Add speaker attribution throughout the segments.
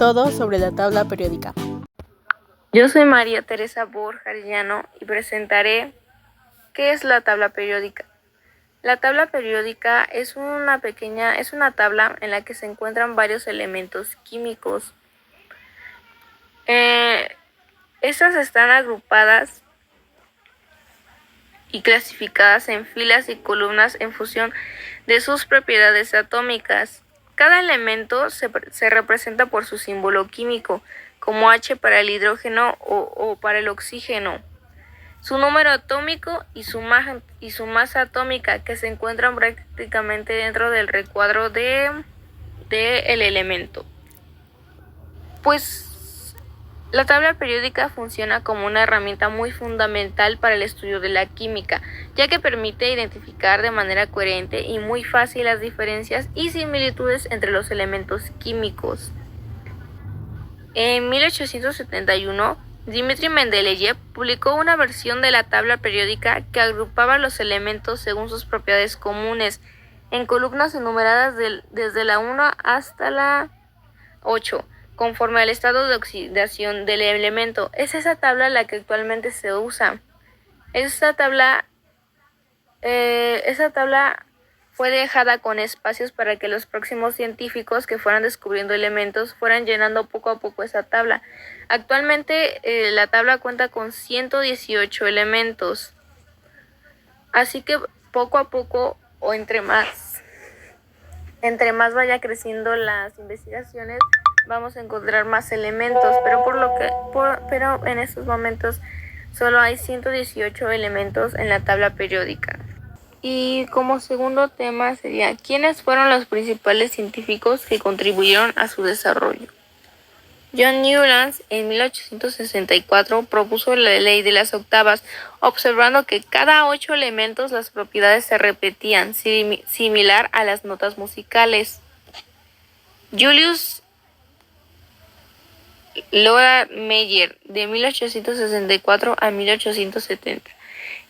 Speaker 1: Todo sobre la tabla periódica.
Speaker 2: Yo soy María Teresa Borja Arellano y presentaré ¿qué es la tabla periódica? La tabla periódica es una tabla en la que se encuentran varios elementos químicos. Estas están agrupadas y clasificadas en filas y columnas en función de sus propiedades atómicas. Cada elemento se representa por su símbolo químico, como H para el hidrógeno o para el oxígeno, su número atómico y su masa atómica, que se encuentran prácticamente dentro del recuadro del elemento. Pues la tabla periódica funciona como una herramienta muy fundamental para el estudio de la química, ya que permite identificar de manera coherente y muy fácil las diferencias y similitudes entre los elementos químicos. En 1871, Dmitri Mendeleev publicó una versión de la tabla periódica que agrupaba los elementos según sus propiedades comunes, en columnas enumeradas desde la 1 hasta la 8. Conforme al estado de oxidación del elemento. Es esa tabla la que actualmente se usa. Esa tabla fue dejada con espacios para que los próximos científicos que fueran descubriendo elementos fueran llenando poco a poco esa tabla. Actualmente la tabla cuenta con 118 elementos. Así que poco a poco, o entre más vaya creciendo las investigaciones, vamos a encontrar más elementos, pero en estos momentos solo hay 118 elementos en la tabla periódica. Y como segundo tema sería, ¿quiénes fueron los principales científicos que contribuyeron a su desarrollo? John Newland en 1864 propuso la ley de las octavas, observando que cada 8 elementos las propiedades se repetían, similar a las notas musicales. Julius Lothar Meyer, de 1864 a 1870.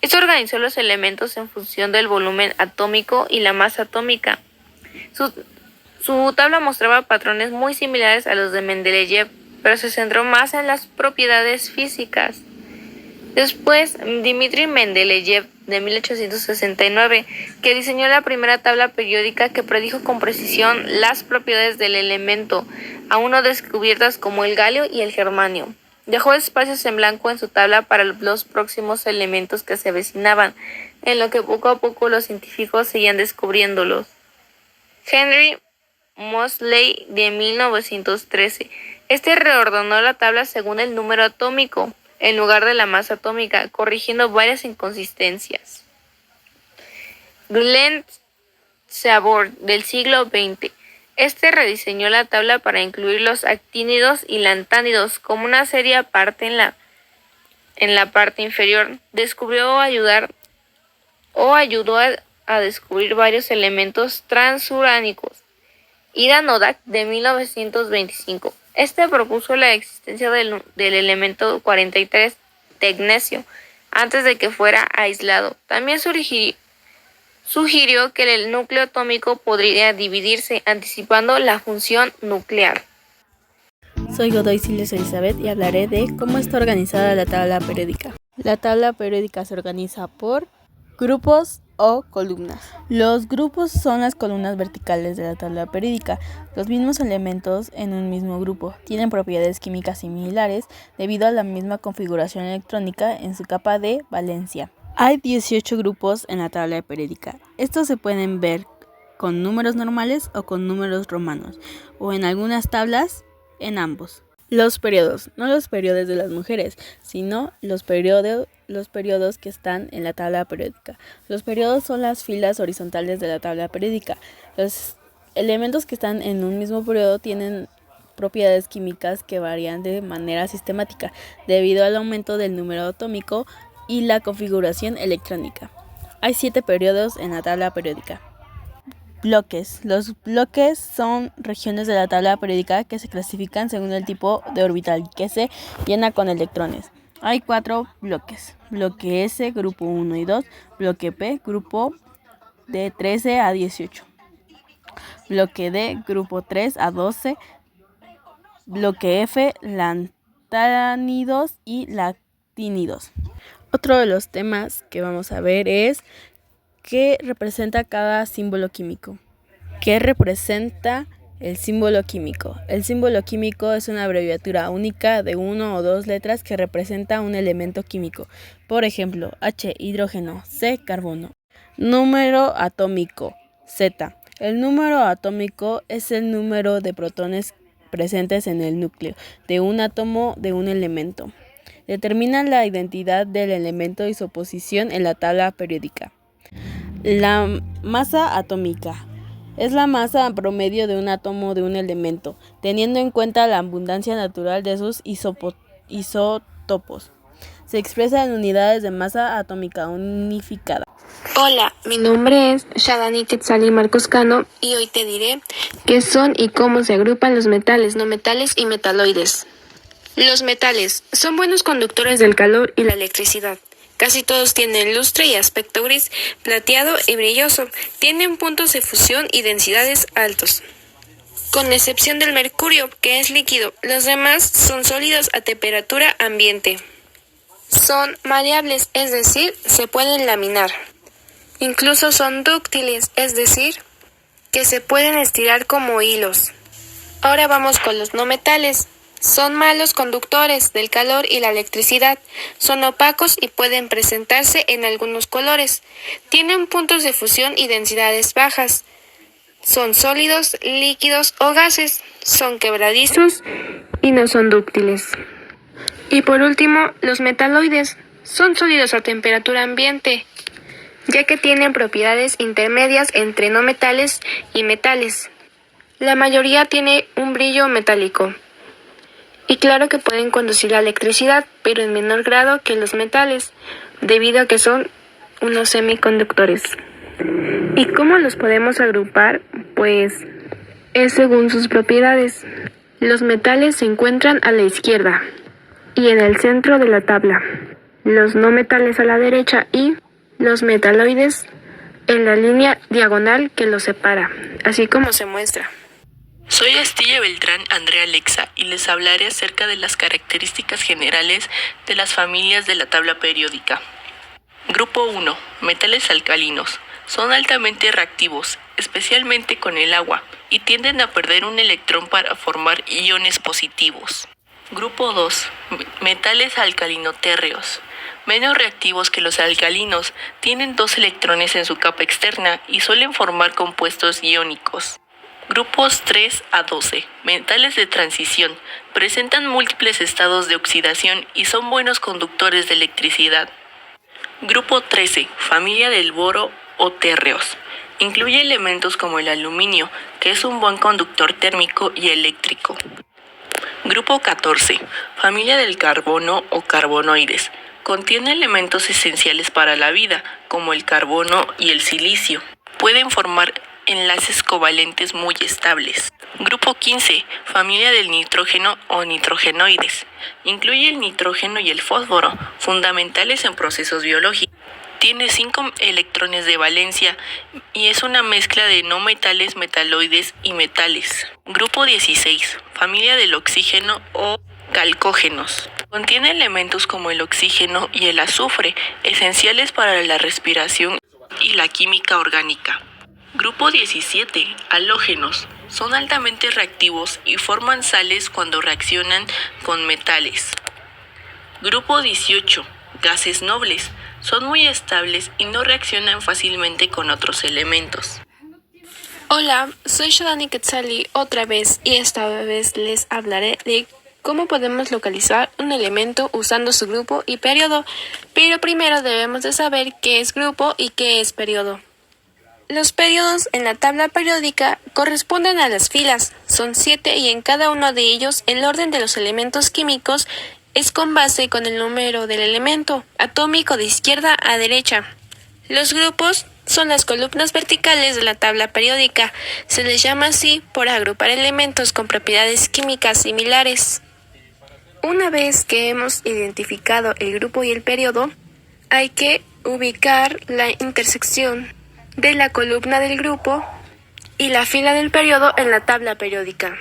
Speaker 2: Esto organizó los elementos en función del volumen atómico y la masa atómica. Su tabla mostraba patrones muy similares a los de Mendeleev, pero se centró más en las propiedades físicas. Después, Dmitri Mendeleev, de 1869, que diseñó la primera tabla periódica que predijo con precisión las propiedades del elemento, aún no descubiertas, como el galio y el germanio. Dejó espacios en blanco en su tabla para los próximos elementos que se avecinaban, en lo que poco a poco los científicos seguían descubriéndolos. Henry Moseley, de 1913. Este reordenó la tabla según el número atómico, en lugar de la masa atómica, corrigiendo varias inconsistencias. Glenn Seaborg, del siglo XX. Este rediseñó la tabla para incluir los actínidos y lantánidos como una serie aparte en la parte inferior. Ayudó a descubrir varios elementos transuránicos. Ida Noddack, de 1925. Este propuso la existencia del elemento 43, tecnecio, antes de que fuera aislado. También sugirió que el núcleo atómico podría dividirse, anticipando la fusión nuclear.
Speaker 1: Soy Godoy Siles Elizabeth y hablaré de cómo está organizada la tabla periódica. La tabla periódica se organiza por grupos o columnas. Los grupos son las columnas verticales de la tabla periódica. Los mismos elementos en un mismo grupo tienen propiedades químicas similares debido a la misma configuración electrónica en su capa de valencia. Hay 18 grupos en la tabla periódica. Estos se pueden ver con números normales o con números romanos, o en algunas tablas en ambos. Los periodos, no los periodos de las mujeres, sino los periodos que están en la tabla periódica. Los periodos son las filas horizontales de la tabla periódica. Los elementos que están en un mismo periodo tienen propiedades químicas que varían de manera sistemática debido al aumento del número atómico y la configuración electrónica. Hay 7 periodos en la tabla periódica. Bloques. Los bloques son regiones de la tabla periódica que se clasifican según el tipo de orbital que se llena con electrones. Hay 4 bloques. Bloque S, grupo 1 y 2. Bloque P, grupo de 13 a 18. Bloque D, grupo 3 a 12. bloque F, lantánidos y lactínidos. Otro de los temas que vamos a ver es qué representa cada símbolo químico. ¿Qué representa el símbolo químico? El símbolo químico es una abreviatura única de 1 o 2 letras que representa un elemento químico. Por ejemplo, H, hidrógeno, C, carbono. Número atómico, Z. El número atómico es el número de protones presentes en el núcleo de un átomo de un elemento. Determina la identidad del elemento y su posición en la tabla periódica. La masa atómica es la masa promedio de un átomo de un elemento, teniendo en cuenta la abundancia natural de sus isótopos. Se expresa en unidades de masa atómica unificada.
Speaker 2: Hola, mi nombre es Shadani Quetzali Marcos Cano y hoy te diré qué son y cómo se agrupan los metales, no metales y metaloides. Los metales son buenos conductores del calor y la electricidad. Casi todos tienen lustre y aspecto gris, plateado y brilloso. Tienen puntos de fusión y densidades altos. Con excepción del mercurio, que es líquido, los demás son sólidos a temperatura ambiente. Son maleables, es decir, se pueden laminar. Incluso son dúctiles, es decir, que se pueden estirar como hilos. Ahora vamos con los no metales. Son malos conductores del calor y la electricidad. Son opacos y pueden presentarse en algunos colores. Tienen puntos de fusión y densidades bajas. Son sólidos, líquidos o gases. Son quebradizos y no son dúctiles. Y por último, los metaloides. Son sólidos a temperatura ambiente, ya que tienen propiedades intermedias entre no metales y metales. La mayoría tiene un brillo metálico. Y claro que pueden conducir la electricidad, pero en menor grado que los metales, debido a que son unos semiconductores. ¿Y cómo los podemos agrupar? Pues es según sus propiedades. Los metales se encuentran a la izquierda y en el centro de la tabla. Los no metales a la derecha y los metaloides en la línea diagonal que los separa, así como se muestra.
Speaker 3: Soy Astilla Beltrán Andrea Alexa y les hablaré acerca de las características generales de las familias de la tabla periódica. Grupo 1. Metales alcalinos. Son altamente reactivos, especialmente con el agua, y tienden a perder un electrón para formar iones positivos. Grupo 2. Metales alcalinotérreos. Menos reactivos que los alcalinos, tienen 2 electrones en su capa externa y suelen formar compuestos iónicos. Grupos 3 a 12. Metales de transición. Presentan múltiples estados de oxidación y son buenos conductores de electricidad. Grupo 13. Familia del boro o térreos. Incluye elementos como el aluminio, que es un buen conductor térmico y eléctrico. Grupo 14. Familia del carbono o carbonoides. Contiene elementos esenciales para la vida, como el carbono y el silicio. Pueden formar enlaces covalentes muy estables. Grupo 15. Familia del nitrógeno o nitrogenoides. Incluye el nitrógeno y el fósforo, fundamentales en procesos biológicos. Tiene 5 electrones de valencia y es una mezcla de no metales, metaloides y metales. Grupo 16. Familia del oxígeno o calcógenos. Contiene elementos como el oxígeno y el azufre, esenciales para la respiración y la química orgánica. Grupo 17. Halógenos. Son altamente reactivos y forman sales cuando reaccionan con metales. Grupo 18. Gases nobles. Son muy estables y no reaccionan fácilmente con otros elementos.
Speaker 2: Hola, soy Shadani Quetzali otra vez y esta vez les hablaré de cómo podemos localizar un elemento usando su grupo y periodo, pero primero debemos de saber qué es grupo y qué es periodo. Los periodos en la tabla periódica corresponden a las filas, son 7 y en cada uno de ellos el orden de los elementos químicos es con base con el número del elemento atómico de izquierda a derecha. Los grupos son las columnas verticales de la tabla periódica, se les llama así por agrupar elementos con propiedades químicas similares. Una vez que hemos identificado el grupo y el periodo, hay que ubicar la intersección de la columna del grupo y la fila del periodo en la tabla periódica.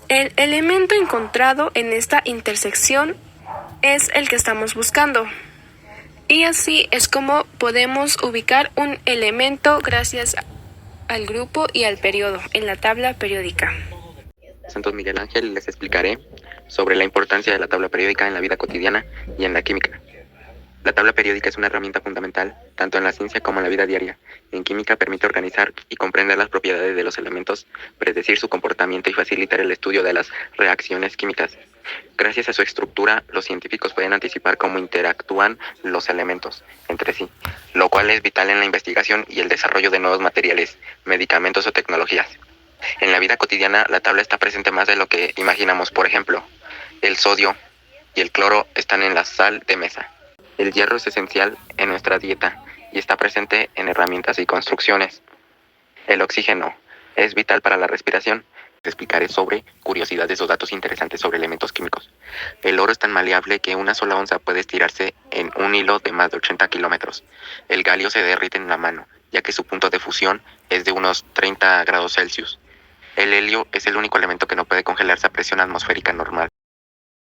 Speaker 4: El elemento encontrado en esta intersección es el que estamos buscando. Y así es como podemos ubicar un elemento gracias al grupo y al periodo en la tabla periódica.
Speaker 5: Santos Miguel Ángel, les explicaré sobre la importancia de la tabla periódica en la vida cotidiana y en la química. La tabla periódica es una herramienta fundamental tanto en la ciencia como en la vida diaria. En química permite organizar y comprender las propiedades de los elementos, predecir su comportamiento y facilitar el estudio de las reacciones químicas. Gracias a su estructura, los científicos pueden anticipar cómo interactúan los elementos entre sí, lo cual es vital en la investigación y el desarrollo de nuevos materiales, medicamentos o tecnologías. En la vida cotidiana, la tabla está presente más de lo que imaginamos. Por ejemplo, el sodio y el cloro están en la sal de mesa. El hierro es esencial en nuestra dieta y está presente en herramientas y construcciones. El oxígeno es vital para la respiración. Te explicaré sobre curiosidades o datos interesantes sobre elementos químicos. El oro es tan maleable que una sola onza puede estirarse en un hilo de más de 80 kilómetros. El galio se derrite en la mano, ya que su punto de fusión es de unos 30 grados Celsius. El helio es el único elemento que no puede congelarse a presión atmosférica normal.